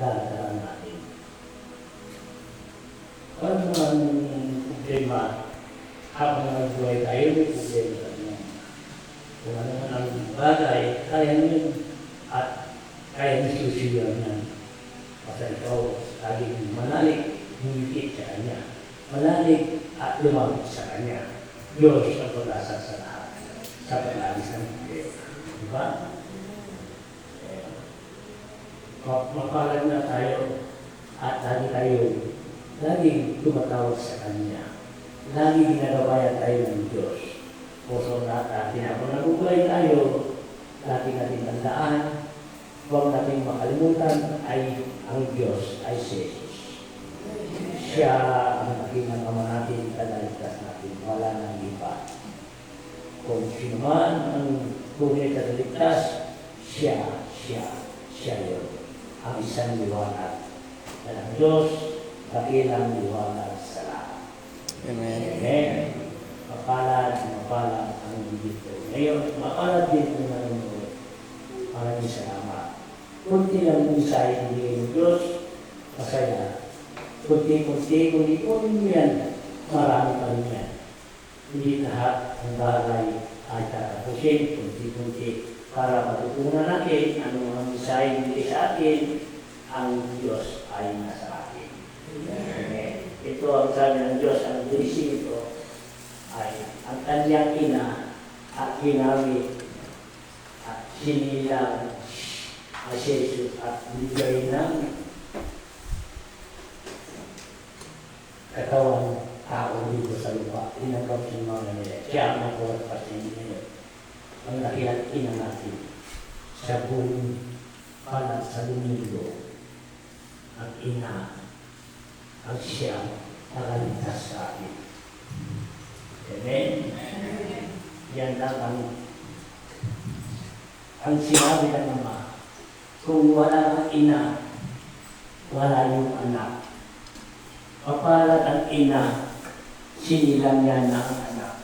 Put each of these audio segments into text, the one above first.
daladala natin. Ano ang problema habang nagbuhay tayo, may problema naman. Kung ano man ang bagay, kaya nyo at kaya nyo susiyan yan. Kasi ikaw, laging manalig, humigit sa Kanya. Manalig at lumamit sa Kanya. Diyos ang pag-asa sa lahat. Sa pag-alis ng problema. Diba? Mapalad na tayo at laging tumatawag sa Kanya. Laging ginagabayan tayo ng Diyos. Puso natin, habang nabubuhay tayo, lagi natin tandaan, huwag natin makalimutan ay ang Diyos ay si Jesus. Siya ang naging ng Ama natin, kanaligtas natin, wala nang iba. Kung sino man ang tunay kanaligtas, siya yun. Ang isang liwanag na ng Diyos, dakilang liwanag sa lahat. Amen. Amen. Mapalad ang dito. Ngayon, mapalad din ang nanonood. Maraming salamat. Kunti lang mensahe ng Diyos, masaya. Kunti-kunti, kung yan, marami pa rin yan. Hindi lahat ang bagay ay tatapusin, kunti-kunti, para matutunan natin ang mga mensahe hindi sa atin, ang Diyos ay nasa atin. Amen. Ito ang sabi ng Diyos, ang blessing ito ay ang kanyang ina at ginamit at sinilang ay Jesus at bigay ng katawan tao dito sa lupa. Tinanggap siya mga nila. Siya ang nakulat pa siya nila. Ang nakilang ina natin sa buong palat sa mundo. Ang ina ang siyang nakaligtas sa atin. Amen? Yan lang ang sinabi ng Ama. Kung wala ang ina, wala yung anak. Mapalad ang ina, sinilang niya na ang anak.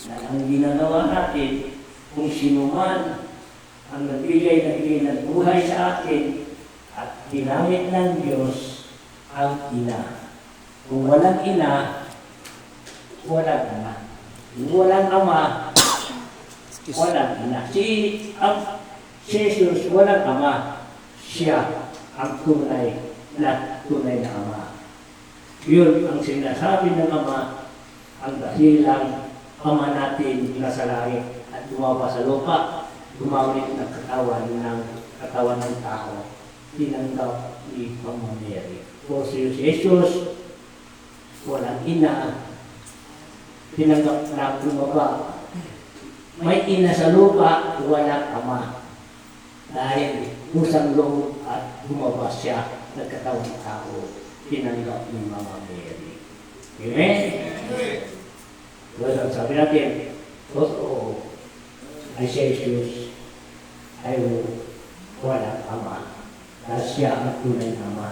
Na ang ginagawa natin, kung sino man ang nagbigay ng buhay sa atin at ginamit ng Diyos ang ina. Kung walang ina, walang anak. Kung walang ama, walang ina. Si Jesus, walang ama. Siya ang tunay na ama. Yun ang sinasabi ng Ama, ang dahilang Ama natin na sa langit at gumawa sa lupa, gumamit ng katawan ng tao. Tinanggap ni Mama Mary. O si Jesus, walang ina, tinanggap na lumaba. May ina sa lupa, walang ama. Dahil pusang loob at gumaba siya, nagkatawan ng tao. Tinanggap ni Mama Mary. Amen? Well, sabi natin, totoo, ay si Jesus ay walang ama. Dahil siya ang tunay na ama.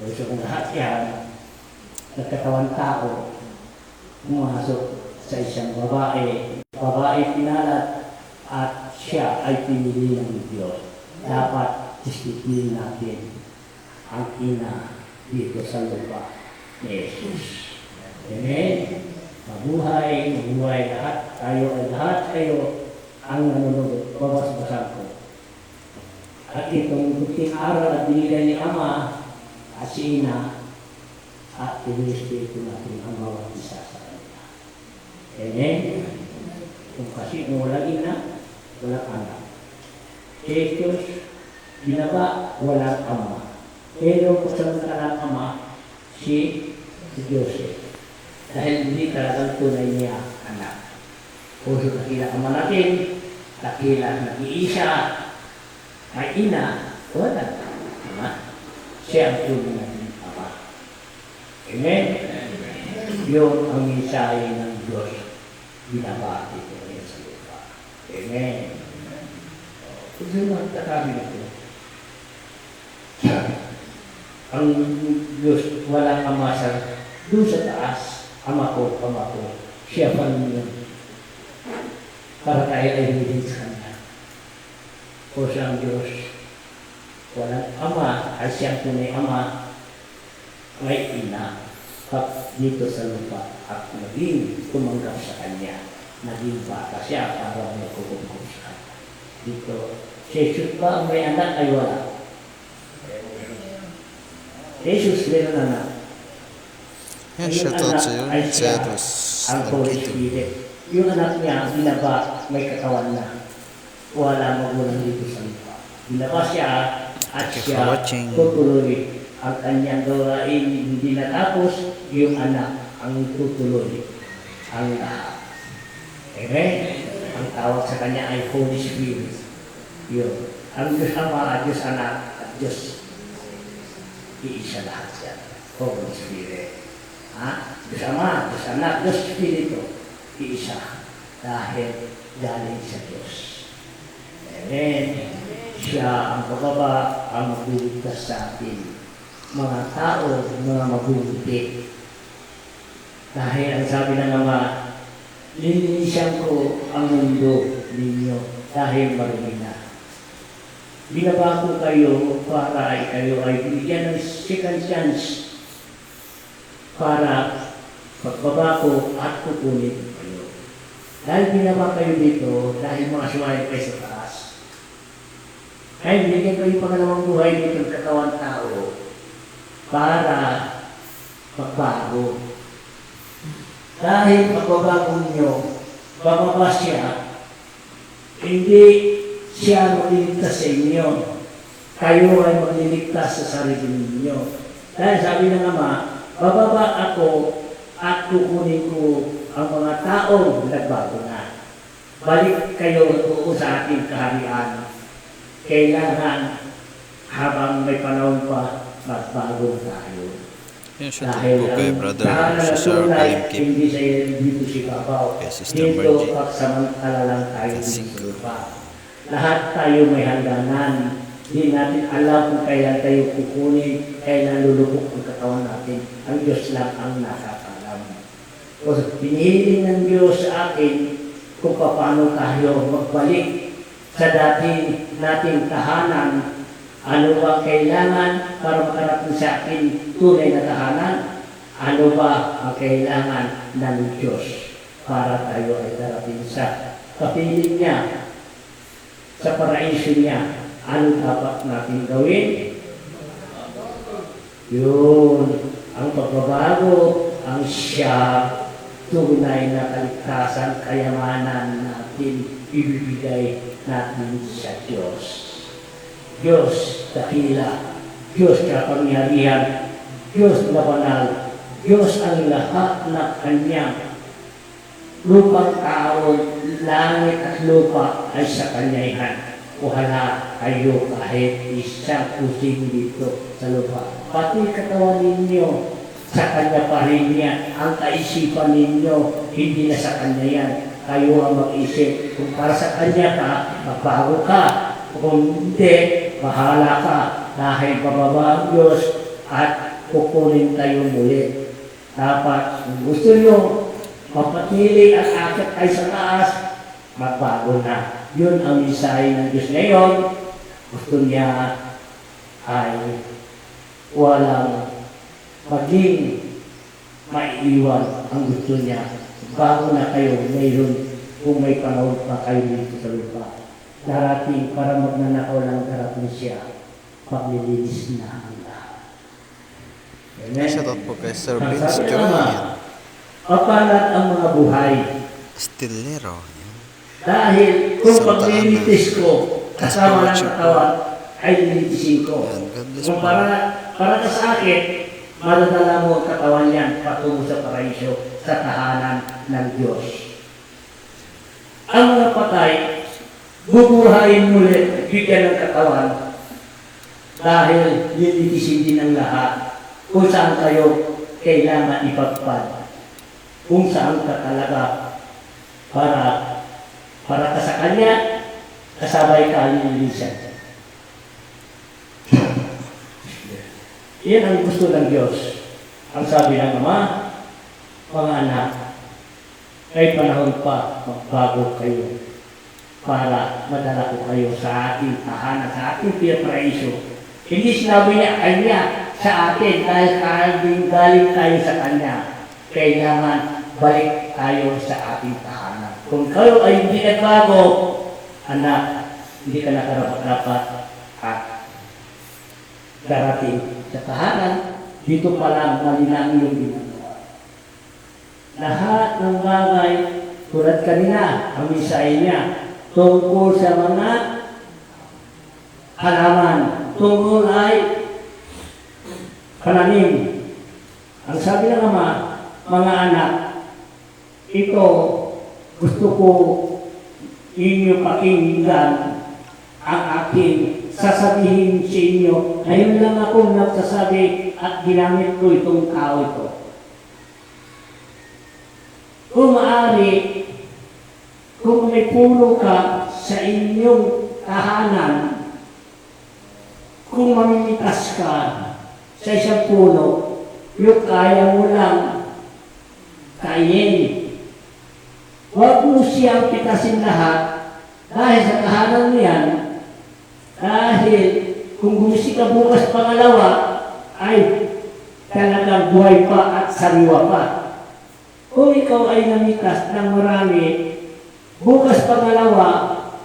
So kung lahat yan, nagkatawan tao, pumasok sa isang babae pinalat, at siya ay pinili ng Diyos. Dapat isipin natin ang ina dito sa lupa ni Jesus. Amen? Mabuhay lahat. Lahat kayo ang nanonood. Babas-basan ko. At itong buting aral at binigay ni Ama at si Ina at pinilispirito natin ang bawat isa sa kanila. Amen? Kung walang ina, walang anak. Jesus, binaba, walang ama. Pero kung saan ka ama, si Joseph. Dahil hindi talagang tunay niya anak. Kung nakila ama natin, nakila nag-iisa, may ina, wala ama. Siya ang tunay natin ama. Amen? Yun ang mensahe ng Diyos. Binaba ito rin sa lupa. Amen? Kung sino magtatabi nito, ang Diyos walang ama sa doon sa taas, ama ko, siya pa rin para tayo ay hindi sa Kanya. O siya ang Diyos, o walang ama, ay siyang tunay ama, may ina, dito sa lupa at naging tumanggap sa kanya. Naging bata siya para may kukumpong siya. Dito, Jesus ba ang may anak ay wala? Jesus meron anak. Yeah, shout out sa yun. Zeros. Ang Holy Spirit. Yung anak niya, binaba, may katawan na. Wala magulang dito sa lupa. Binaba siya at siya tutuloy. Ang kanyang gawain hindi natapos, yung anak ang tutuloy. Ang lahat. Amen? Ang tawag sa kanya ay Holy Spirit. Yun. Ang Diyos Ama, Diyos Anak, at Diyos iisa lahat yan. Holy Spirit. Ha? Diyos Ama, Diyos Anak, Diyos Espiritu. Iisa. Dahil galing sa Diyos. Amen. Siya ang pagkaba, ang magbibigkas sa atin. Mga tao, mga mabubuti. Dahil ang sabi ng Ama, lilinisan ko ang mundo ninyo dahil marumi na. Binaba ko kayo para kayo ay bigyan ng second chance para pagbaba ko at kukunin kayo. Dahil binaba kayo dito, dahil mga sumayo kayo sa taas, ay bigyan kayo pangalawang buhay dito ng katawan tao para magbago. Dahil pagbabago ninyo, bababa siya, hindi siya magliligtas sa inyo. Kayo ay magliligtas sa sarili ninyo. Dahil sabi ng Ama, bababa ako at kukunin ko ang mga taong nagbago na. Balik kayo sa ating kaharian. Kailangan habang may panahon pa, magbago tayo. Yeah, shout out po kay Brother Cesar Kalimkip. Hindi sa dito si Babaw. Kay Sister Dito Margie. pagsamantala lang tayo dito pa. Lahat tayo may hangganan. Hindi natin alam kung kailan tayo kukunin, kailan lulubog ang katawan natin. Ang Diyos lang ang nakakalam. So, pinihiling ng Diyos sa atin kung paano tayo magbalik sa dati nating tahanan. Ano ba kailangan para makarating sa atin tunay na tahanan? Ano ba ang kailangan ng Diyos para tayo ay darating sa kapiling niya, sa paraiso niya? Ano dapat natin gawin? Yun, ang pagbabago, ang siya, tunay na kaligtasan, kayamanan natin, ibibigay natin sa Diyos. Diyos dakila, Diyos kapangyarihan, Diyos na banal, Diyos ang lahat na Kanyang lupang tao, langit at lupa ay sa Kanya'y wala kayo kahit isang kusing dito sa lupa. Pati katawan ninyo, sa Kanya pa rin yan. Ang kaisipan ninyo, hindi na sa Kanya yan. Kayo ang mag-isip. Kung para sa Kanya ka, magbago ka. Kung hindi, bahala ka dahil bababa ang Diyos at kukunin tayo muli. Dapat, kung gusto nyo, mapatili at akit ay sa taas, magbago na. Yun ang mensahe ng Diyos ngayon. Gusto niya ay walang maging maiiwan ang gusto niya. Bago na kayo ngayon kung may panahon pa kayo dito sa lupa. Darating para magnanakaw lang darating siya. Paglilinis na ang lahat. Amen. Shout out po kay Sir Vince Joyan. Papalat ang mga buhay. Stillero. Dahil kung Santa paglilitis ko, kasama ng Spiritual. katawan, ay lilitisin ko. Yan, God bless Kung po. para ka sa akin, madadala mo ang katawan yan patungo sa paraiso, sa tahanan ng Diyos. Ang mga patay, bubuhayin muli, bigyan ng katawan, dahil lilitisin din ang lahat kung saan kayo kailangan ipagpad. Kung saan ka talaga para ka sa Kanya, kasabay ka lililisan. Iyan ang gusto ng Diyos. Ang sabi ng Ama, mga anak, ay panahon pa magbago kayo para madala ko kayo sa ating tahanan, sa ating paraiso, Hindi sinabi niya kanya sa atin dahil galing tayo sa kanya. Kailangan balik tayo sa ating tahanan. Kung kayo ay hindi nagbago, anak, hindi ka nakarapat at darating sa tahanan, dito pa lang malinang yung ginagawa. Lahat ng bagay, tulad kanina, ang misay niya, tungkol sa mga halaman, tungkol ay pananim. Ang sabi ng Ama, mga anak, ito gusto ko inyo pakinggan ang aking sasabihin sa inyo. Ngayon lang ako nagsasabi at ginamit ko itong tao ito. Kung maaari, kung may puno ka sa inyong tahanan, kung mamimitas ka sa isang puno, yung kaya mo lang kainin. Huwag mo siyang pitasin lahat dahil sa tahanan mo yan. Dahil kung gumising ka bukas pangalawa, ay talagang buhay pa at sariwa pa. Kung ikaw ay namitas ng marami, bukas pangalawa,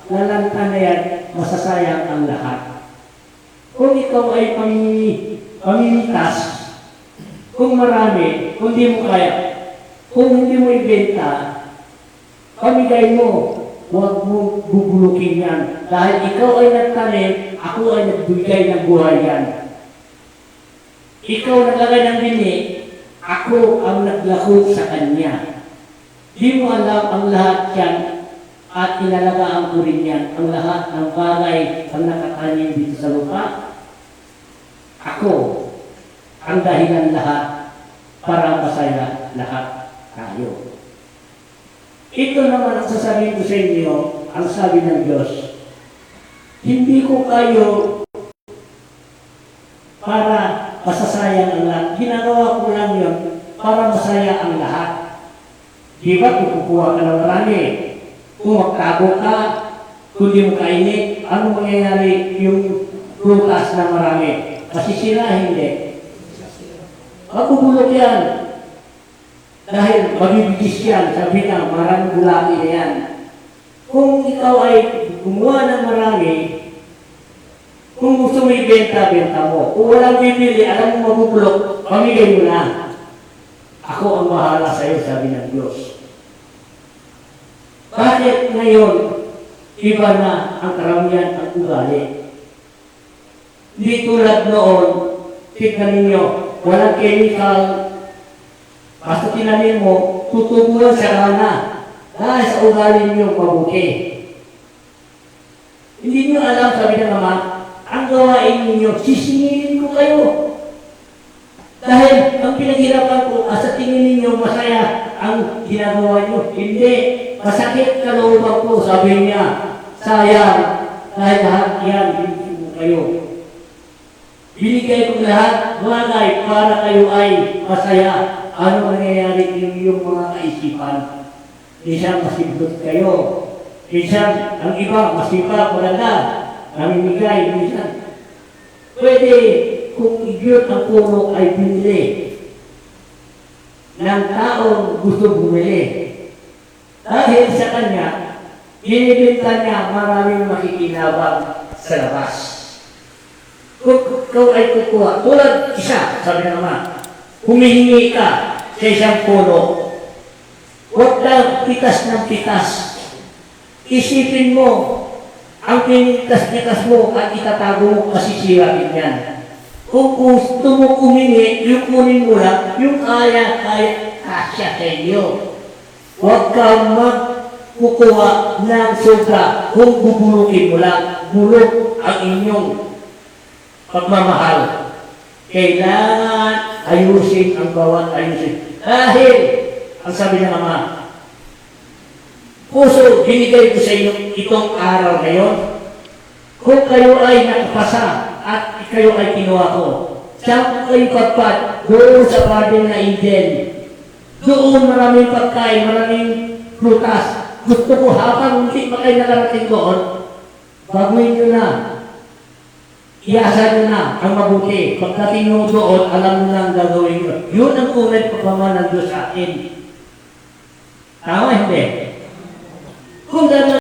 lalanta na yan, masasayang ang lahat. Kung ikaw ay pamimitas, kung marami, kung hindi mo kaya, kung hindi mo ibenta, pamigay mo, huwag mong bubulukin yan. Dahil ikaw ay nagtanim, ako ay nagbigay ng buhay yan. Ikaw naglagay ng bini, ako ang naglako sa kanya. Di mo alam ang lahat yan at inalagaan ko rin yan. Ang lahat ng bagay ang nakatanim dito sa lupa. Ako ang dahilan lahat para masaya lahat tayo. Ito naman ang sasabihin ko sa inyo, ang sabi ng Diyos, hindi ko kayo para masasayang ang lahat. Ginagawa ko lang yun para masaya ang lahat. Di ba kung kukuha ka ng marami, kung magtago ka, kung di mo kainit, ano mangyayari yung prutas na marami? Masisira, hindi. Magubulok yan. Dahil magibigis yan, sabi na, maraming gulati na yan. Kung ikaw ay gumawa ng marami, kung gusto mo ibenta, benta mo. Kung walang bibili, alam mo mabubulok, pamigay mo na. Ako ang bahala sa iyo, sabi ng Diyos. Bakit ngayon, iba na ang karamihan ang ugali? Hindi tulad noon, tignan ninyo, walang chemical. Basta tinanin mo, tutubuan sa rana dahil sa ugali niyo mabuti. Hindi niyo alam, sabi ng Ama, ang gawain ninyo, sisingilin ko kayo. Dahil ang pinaghirapan ko, sa tingin ninyo masaya ang ginagawa niyo. Hindi, masakit kalooban ko, sabi niya, sayang, dahil lahat yan, binigyan ko kayo. Binigay ko lahat, bagay, para kayo ay masaya. Ano nangyayari yung mga kaisipan? Minsan masibot kayo. Minsan, ang iba, masipa, maganda. Namimigay, minsan. Pwede, kung igyot ang puno ay binili ng taong gusto bumili. Dahil sa kanya, inibenta niya maraming makikinabang sa labas. Kung ikaw ay kukuha, tulad isa, sabi ng Ama, humihingi ka sa isang puno, huwag lang pitas ng pitas. Isipin mo, ang pinitas-pitas mo at itatago mo, masisirain yan. Kung gusto mo kumingi, yung kunin mo lang, yung kasya sa iyo. Huwag kang magkukuha ng sobra kung bubulukin mo lang. Bulok ang inyong pagmamahal. Kailangan ayusin ang bawat ayusin. Dahil, ang sabi ng Ama, puso, binigay ko sa inyo itong araw ngayon. Kung kayo ay nakapasa at kayo ay kinuha ko, saan kayo pagpat? Doon sa garden na Eden. Doon maraming pagkain, maraming prutas. Gusto ko habang hindi pa kayo nakarating doon, baguhin nyo na. iasa nyo na ang mabuti. Pagdating nyo doon, alam nyo na ang gagawin nyo. Yun ang tunay pagmamahal ng Diyos sa atin. Tama, hindi? Kung gano'n